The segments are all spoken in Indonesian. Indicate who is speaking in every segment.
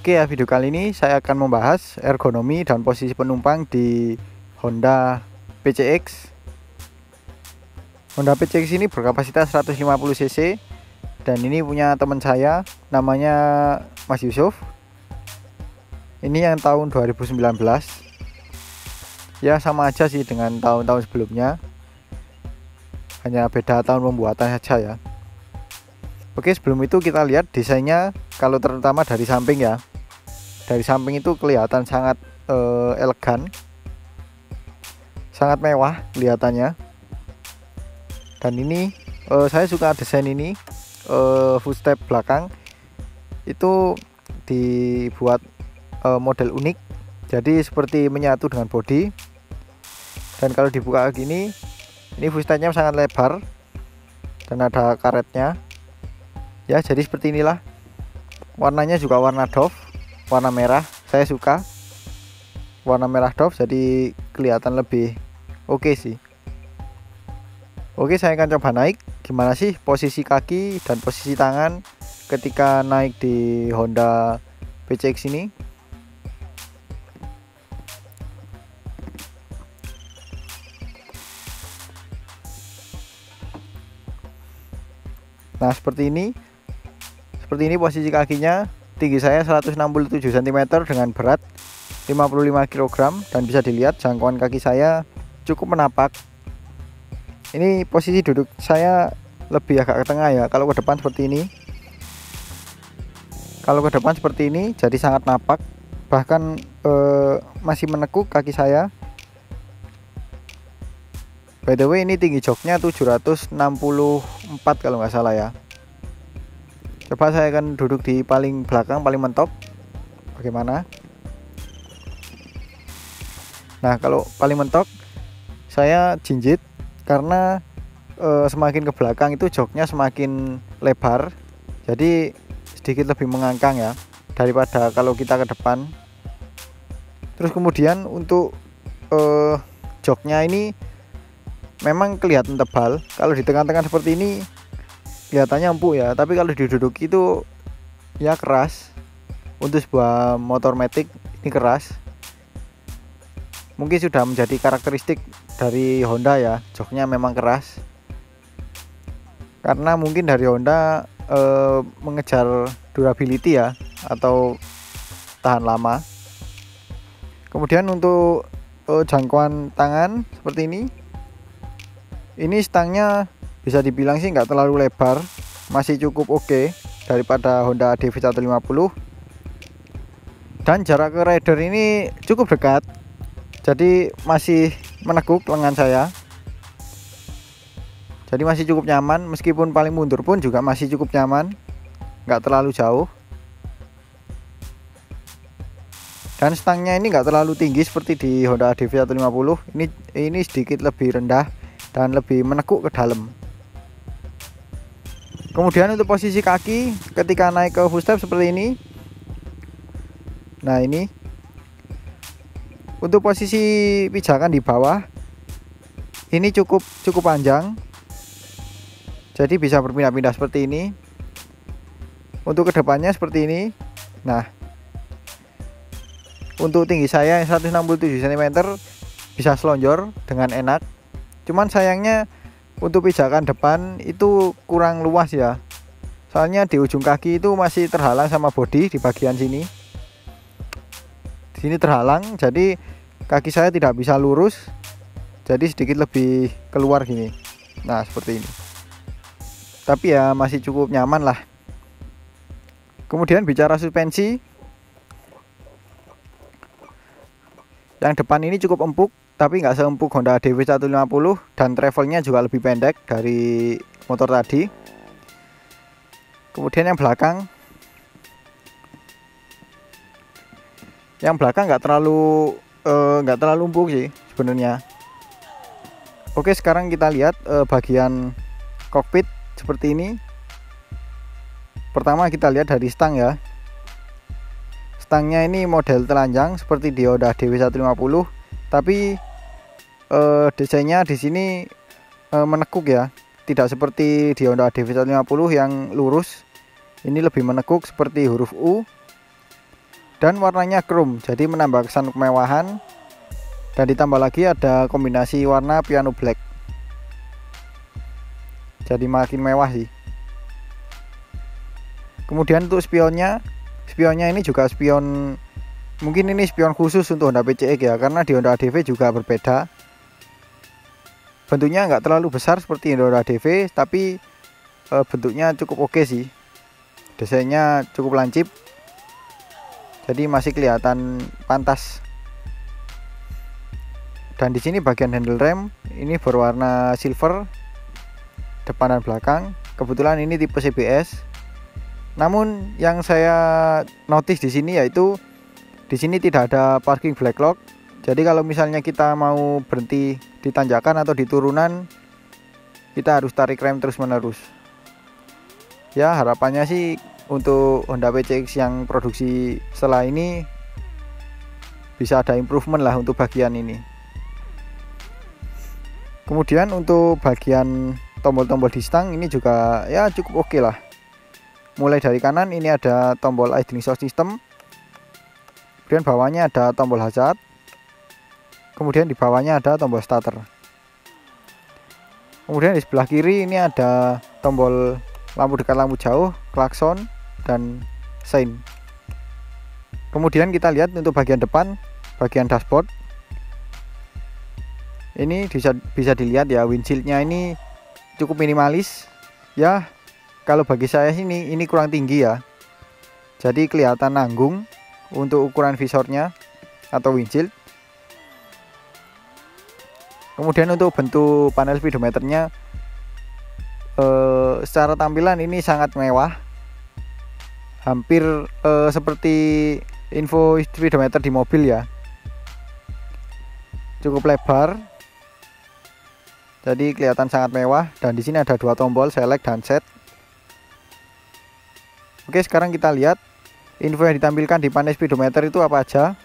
Speaker 1: Oke ya, video kali ini saya akan membahas ergonomi dan posisi penumpang di Honda PCX. Honda PCX ini berkapasitas 150 cc dan ini punya teman saya namanya Mas Yusuf. Ini yang tahun 2019. Ya sama aja sih dengan tahun-tahun sebelumnya, hanya beda tahun pembuatan saja ya. Oke, sebelum itu kita lihat desainnya. Kalau terutama dari samping ya, dari samping itu kelihatan sangat elegan, sangat mewah kelihatannya. Dan ini saya suka desain ini. Footstep belakang itu dibuat model unik, jadi seperti menyatu dengan bodi. Dan kalau dibuka gini, ini footstepnya sangat lebar dan ada karetnya ya, jadi seperti inilah. Warnanya juga warna Dove, warna merah. Saya suka warna merah Dove, jadi kelihatan lebih oke sih. Oke, saya akan coba naik. Gimana sih posisi kaki dan posisi tangan ketika naik di Honda PCX ini. Nah, seperti ini posisi kakinya. Tinggi saya 167 cm dengan berat 55 kg, dan bisa dilihat jangkauan kaki saya cukup menapak. Ini posisi duduk saya lebih agak ke tengah ya. Kalau ke depan seperti ini, jadi sangat napak, bahkan masih menekuk kaki saya. By the way, ini tinggi joknya 764 kalau nggak salah ya. Coba saya akan duduk di paling belakang, paling mentok. Bagaimana? Nah, kalau paling mentok saya jinjit, karena semakin ke belakang itu joknya semakin lebar, jadi sedikit lebih mengangkang ya daripada kalau kita ke depan. Terus kemudian untuk joknya ini memang kelihatan tebal. Kalau di tengah-tengah seperti ini kelihatannya empuk ya, tapi kalau diduduki itu ya keras. Untuk sebuah motor matic ini keras. Mungkin sudah menjadi karakteristik dari Honda ya, joknya memang keras. Karena mungkin dari Honda mengejar durability ya, atau tahan lama. Kemudian untuk jangkauan tangan seperti ini. Ini stangnya bisa dibilang sih nggak terlalu lebar, masih cukup oke daripada Honda DV 150. Dan jarak ke rider ini cukup dekat, jadi masih menekuk lengan saya, jadi masih cukup nyaman. Meskipun paling mundur pun juga masih cukup nyaman, nggak terlalu jauh. Dan stangnya ini nggak terlalu tinggi seperti di Honda DV 150. Ini sedikit lebih rendah dan lebih menekuk ke dalam. Kemudian untuk posisi kaki ketika naik ke footstep seperti ini. Nah, ini untuk posisi pijakan di bawah ini cukup panjang, jadi bisa berpindah-pindah seperti ini. Untuk kedepannya seperti ini. Nah, untuk tinggi saya 167 cm bisa selonjor dengan enak. Cuman sayangnya untuk pijakan depan itu kurang luas ya, soalnya di ujung kaki itu masih terhalang sama bodi di bagian sini. Di sini terhalang, jadi kaki saya tidak bisa lurus, jadi sedikit lebih keluar gini. Nah, seperti ini. Tapi ya masih cukup nyaman lah. Kemudian bicara suspensi, yang depan ini cukup empuk, tapi nggak seempuk Honda DV 150, dan travelnya juga lebih pendek dari motor tadi. Kemudian yang belakang nggak terlalu empuk sih sebenarnya. Oke, sekarang kita lihat bagian kokpit seperti ini. Pertama kita lihat dari stang ya. Stangnya ini model telanjang seperti di Honda DW 150, tapi desainnya di sini menekuk ya, tidak seperti di Honda DV 150 yang lurus. Ini lebih menekuk seperti huruf U. dan warnanya chrome, jadi menambah kesan kemewahan. Dan ditambah lagi ada kombinasi warna piano black, jadi makin mewah sih. Kemudian untuk spionnya ini juga spion, mungkin ini spion khusus untuk Honda PCX ya, karena di Honda ADV juga berbeda. Bentuknya nggak terlalu besar seperti Honda ADV, tapi bentuknya cukup oke sih. Desainnya cukup lancip, jadi masih kelihatan pantas. Dan di sini bagian handle rem ini berwarna silver depan dan belakang. Kebetulan ini tipe CBS. Namun yang saya notice di sini yaitu di sini tidak ada parking black lock. Jadi kalau misalnya kita mau berhenti di tanjakan atau di turunan, kita harus tarik rem terus menerus. Ya, harapannya sih untuk Honda PCX yang produksi setelah ini bisa ada improvement lah untuk bagian ini. Kemudian untuk bagian tombol-tombol di stang ini juga ya cukup oke lah. Mulai dari kanan ini ada tombol idling sound system, kemudian bawahnya ada tombol hazard, kemudian di bawahnya ada tombol starter. Kemudian di sebelah kiri ini ada tombol lampu dekat, lampu jauh, klakson, dan sein. Kemudian kita lihat untuk bagian depan, bagian dashboard. Ini bisa dilihat ya, windshieldnya ini cukup minimalis ya. Kalau bagi saya ini kurang tinggi ya, jadi kelihatan nanggung untuk ukuran visornya atau windshield. Kemudian untuk bentuk panel speedometernya, secara tampilan ini sangat mewah, hampir seperti info speedometer di mobil ya. Cukup lebar, jadi kelihatan sangat mewah. Dan di sini ada dua tombol select dan set. Oke, sekarang kita lihat info yang ditampilkan di panel speedometer itu apa aja.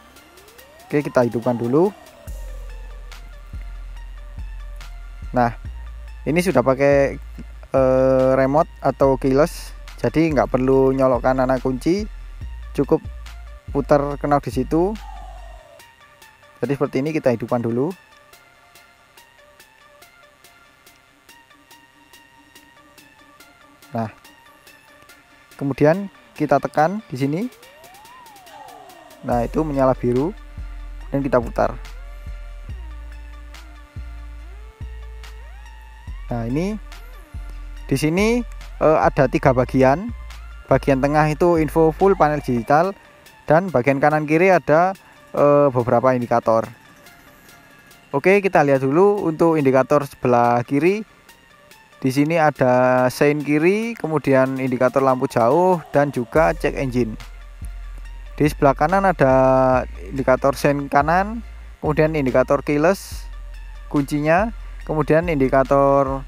Speaker 1: Oke, kita hidupkan dulu. Nah, ini sudah pakai remote atau keyless, jadi nggak perlu nyolokkan anak kunci, cukup putar knob di situ. Jadi seperti ini, kita hidupkan dulu. Nah, kemudian kita tekan di sini. Nah, itu menyala biru dan kita putar. Nah, ini di sini ada 3 bagian. Bagian tengah itu info full panel digital, dan bagian kanan kiri ada beberapa indikator. Oke, kita lihat dulu untuk indikator sebelah kiri. Di sini ada sein kiri, kemudian indikator lampu jauh, dan juga check engine. Di sebelah kanan ada indikator sein kanan, kemudian indikator keyless kuncinya, kemudian indikator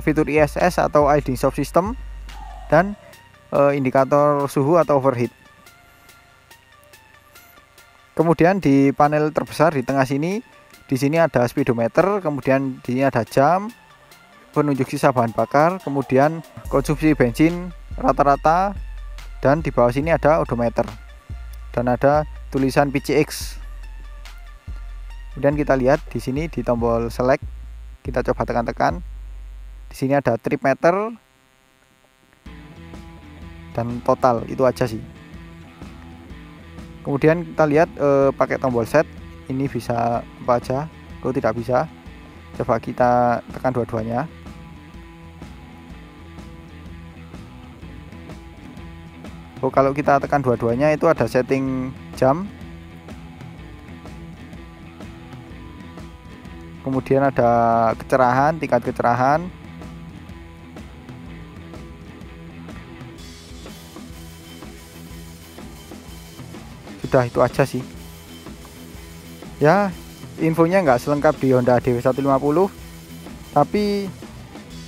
Speaker 1: fitur ISS atau idling sound system, dan indikator suhu atau overheat. Kemudian di panel terbesar di tengah sini, di sini ada speedometer, kemudian di sini ada jam, penunjuk sisa bahan bakar, kemudian konsumsi bensin rata-rata, dan di bawah sini ada odometer dan ada tulisan PCX. Kemudian kita lihat di sini di tombol select, kita coba tekan-tekan. Di sini ada trip meter dan total, itu aja sih. Kemudian kita lihat pakai tombol set, ini bisa apa aja, kalau tidak bisa. Coba kita tekan dua-duanya. Oh, kalau kita tekan dua-duanya itu ada setting jam, kemudian ada kecerahan, tingkat kecerahan, sudah itu aja sih ya. Infonya nggak selengkap di Honda DW 150, tapi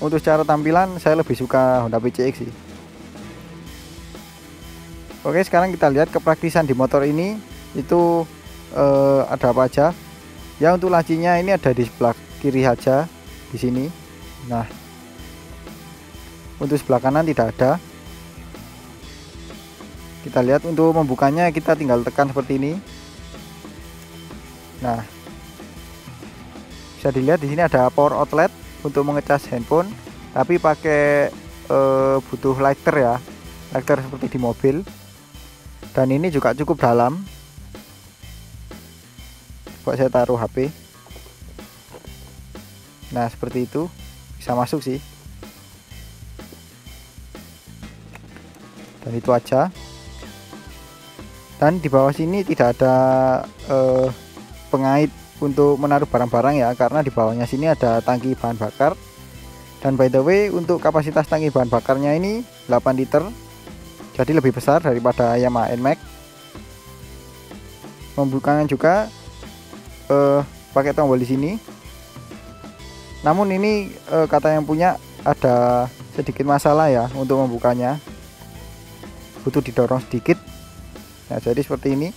Speaker 1: untuk secara tampilan saya lebih suka Honda PCX sih. Oke, sekarang kita lihat kepraktisan di motor ini itu ada apa aja. Ya, untuk lacinya ini ada di sebelah kiri saja di sini. Nah, untuk sebelah kanan tidak ada. Kita lihat untuk membukanya kita tinggal tekan seperti ini. Nah, bisa dilihat di sini ada power outlet untuk mengecas handphone, tapi pakai butuh lighter ya, lighter seperti di mobil. Dan ini juga cukup dalam. Coba saya taruh HP. Nah, seperti itu, bisa masuk sih. Dan itu aja. Dan di bawah sini tidak ada pengait untuk menaruh barang-barang ya, karena di bawahnya sini ada tangki bahan bakar. Dan by the way, untuk kapasitas tangki bahan bakarnya ini 8 liter, jadi lebih besar daripada Yamaha NMAX. Membukanya juga pakai tombol di sini. Namun ini kata yang punya ada sedikit masalah ya untuk membukanya, butuh didorong sedikit. Nah, jadi seperti ini.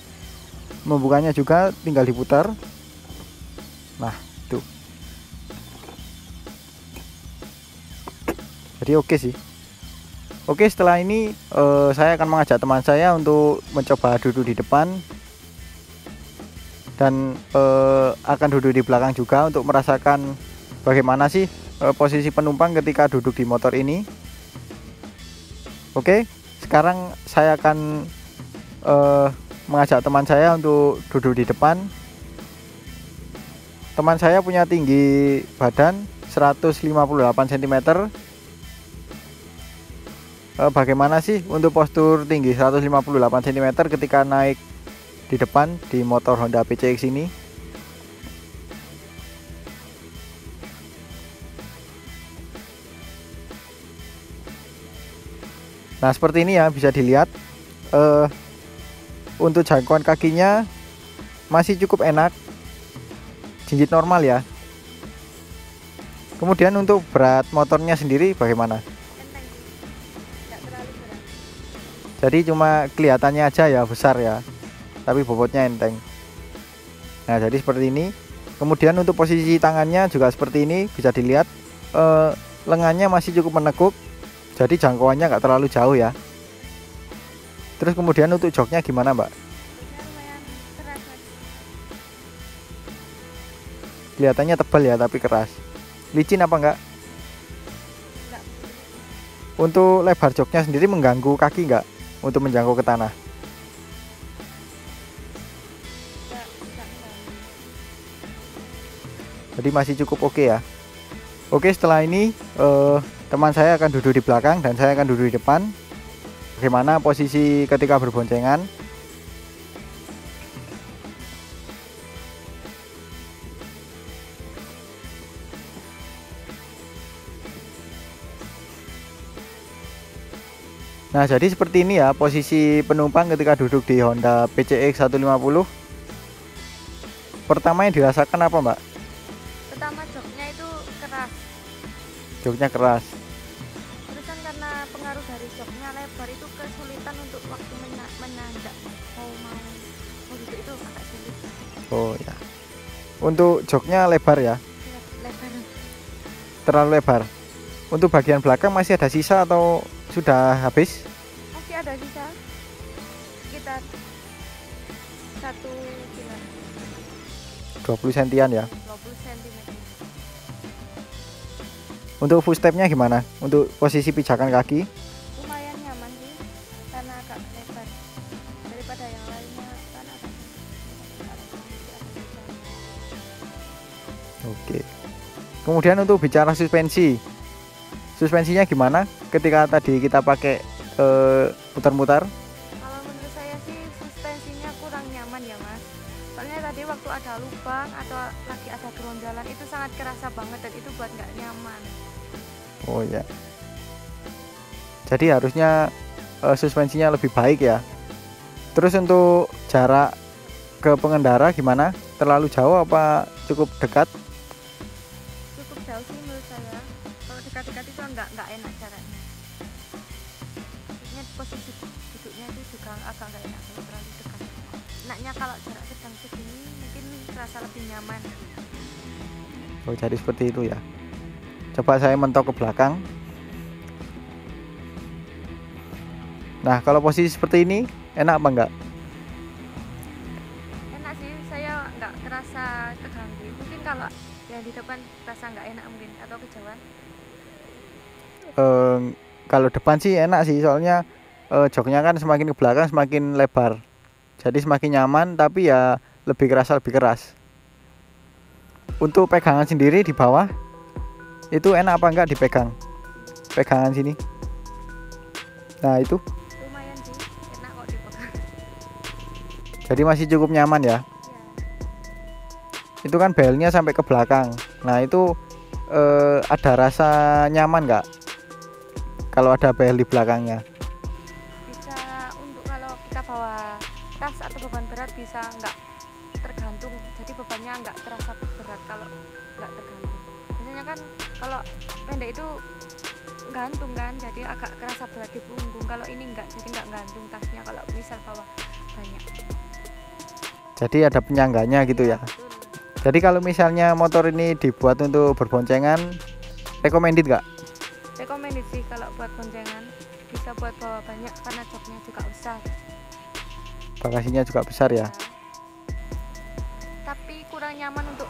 Speaker 1: Membukanya juga tinggal diputar. Nah, tuh. Jadi oke sih. Oke, setelah ini saya akan mengajak teman saya untuk mencoba duduk di depan dan akan duduk di belakang juga untuk merasakan bagaimana sih posisi penumpang ketika duduk di motor ini. Oke, sekarang saya akan mengajak teman saya untuk duduk di depan. Teman saya punya tinggi badan 158 cm. Bagaimana sih untuk postur tinggi 158 cm ketika naik di depan di motor Honda PCX ini? Nah, seperti ini ya, bisa dilihat. Untuk jangkauan kakinya masih cukup enak, jinjit normal ya. Kemudian untuk berat motornya sendiri bagaimana? Jadi cuma kelihatannya aja ya besar ya, tapi bobotnya enteng. Nah, jadi seperti ini. Kemudian untuk posisi tangannya juga seperti ini, bisa dilihat lengannya masih cukup menekuk, jadi jangkauannya nggak terlalu jauh ya. Terus kemudian untuk joknya gimana, Mbak? Kelihatannya tebal ya, tapi keras. Licin apa enggak? Untuk lebar joknya sendiri mengganggu kaki enggak untuk menjangkau ke tanah? Jadi masih cukup oke ya. Oke, setelah ini teman saya akan duduk di belakang dan saya akan duduk di depan. Bagaimana posisi ketika berboncengan? Nah, jadi seperti ini ya posisi penumpang ketika duduk di Honda PCX 150. Pertama yang dirasakan apa, Mbak?
Speaker 2: Pertama, joknya itu keras.
Speaker 1: Joknya keras.
Speaker 2: Terus kan karena pengaruh dari joknya lebar itu kesulitan untuk waktu menanjak. Mau duduk itu agak sulit.
Speaker 1: Oh ya. Untuk joknya lebar ya?
Speaker 2: Lebar.
Speaker 1: Terlalu lebar. Untuk bagian belakang masih ada sisa atau sudah habis?
Speaker 2: Masih ada sisa. Sekitar 1 kilo.
Speaker 1: 20 sentian ya.
Speaker 2: 20 cm.
Speaker 1: Untuk footstepnya gimana? Untuk posisi pijakan kaki?
Speaker 2: Lumayan nyaman sih, karena agak lebar daripada yang lainnya kan agak.
Speaker 1: Oke. Kemudian untuk bicara suspensi, suspensinya gimana ketika tadi kita pakai putar-mutar?
Speaker 2: Kalau menurut saya sih suspensinya kurang nyaman ya mas. Soalnya tadi waktu ada lubang atau lagi ada gerondalan itu sangat kerasa banget dan itu buat nggak nyaman.
Speaker 1: Oh ya. Jadi harusnya suspensinya lebih baik ya. Terus untuk jarak ke pengendara gimana? Terlalu jauh apa cukup dekat?
Speaker 2: Cukup jauh sih menurut saya. Kalau dekat-dekat itu nggak enak jaraknya. Maksudnya posisi duduknya itu juga agak nggak enak kalau terlalu dekat. Enaknya kalau jarak sedang segini mungkin terasa lebih nyaman.
Speaker 1: Oh, jadi seperti itu ya. Coba saya mentok ke belakang. Nah, kalau posisi seperti ini enak apa enggak?
Speaker 2: Enak sih, saya nggak kerasa keganggu. Mungkin kalau yang di depan rasa nggak enak mungkin, atau kejauhan.
Speaker 1: Eh, kalau depan sih enak sih, soalnya joknya kan semakin ke belakang semakin lebar, jadi semakin nyaman, tapi ya lebih keras. Untuk pegangan sendiri di bawah itu enak apa enggak dipegang, pegangan sini? Nah itu,
Speaker 2: Lumayan sih, enak kok dipegang.
Speaker 1: jadi masih cukup nyaman ya.
Speaker 2: Ya,
Speaker 1: Itu kan belnya sampai ke belakang. Nah itu ada rasa nyaman nggak kalau ada bel di belakangnya?
Speaker 2: bisa untuk kalau kita bawa tas atau beban berat bisa nggak tergantung, jadi bebannya nggak terasa berat kalau nggak tergantung. Biasanya kan kalau pendek itu gantung kan, jadi agak kerasa berat di punggung. Kalau ini enggak, jadi nggak gantung tasnya kalau misal bawa banyak.
Speaker 1: Jadi ada penyangganya gitu ya.
Speaker 2: Betul.
Speaker 1: Jadi kalau misalnya motor ini dibuat untuk berboncengan, recommended nggak?
Speaker 2: Recommended sih kalau buat boncengan, bisa buat bawa banyak karena joknya juga besar.
Speaker 1: Bagasinya juga besar ya.
Speaker 2: Tapi kurang nyaman untuk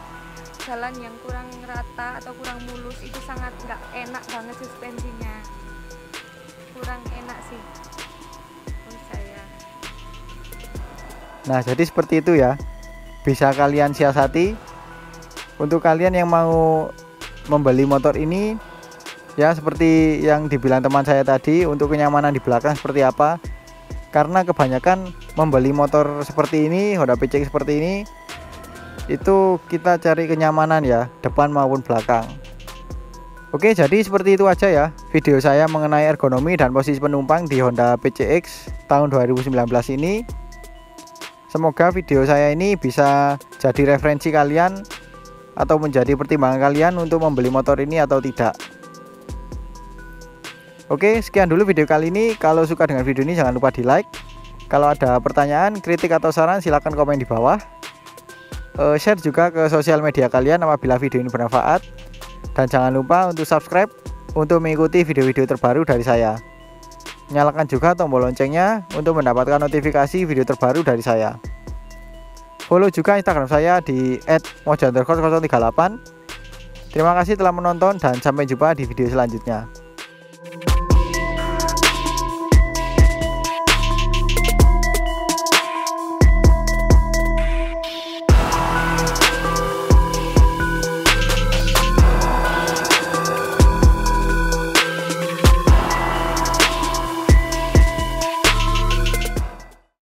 Speaker 2: jalan yang kurang rata atau kurang mulus, itu sangat nggak enak banget suspensinya, kurang enak sih menurut saya.
Speaker 1: Nah jadi seperti itu ya, bisa kalian siasati. Untuk kalian yang mau membeli motor ini, ya seperti yang dibilang teman saya tadi, untuk kenyamanan di belakang seperti apa, karena kebanyakan membeli motor seperti ini, Honda PCX seperti ini, itu kita cari kenyamanan ya, depan maupun belakang. Oke, jadi seperti itu aja ya video saya mengenai ergonomi dan posisi penumpang di Honda PCX tahun 2019 ini. Semoga video saya ini bisa jadi referensi kalian atau menjadi pertimbangan kalian untuk membeli motor ini atau tidak. Oke, sekian dulu video kali ini. Kalau suka dengan video ini jangan lupa di like. Kalau ada pertanyaan, kritik atau saran silahkan komen di bawah. Share juga ke sosial media kalian apabila video ini bermanfaat. Dan jangan lupa untuk subscribe untuk mengikuti video-video terbaru dari saya. Nyalakan juga tombol loncengnya untuk mendapatkan notifikasi video terbaru dari saya. Follow juga Instagram saya di @moja_038. Terima kasih telah menonton dan sampai jumpa di video selanjutnya.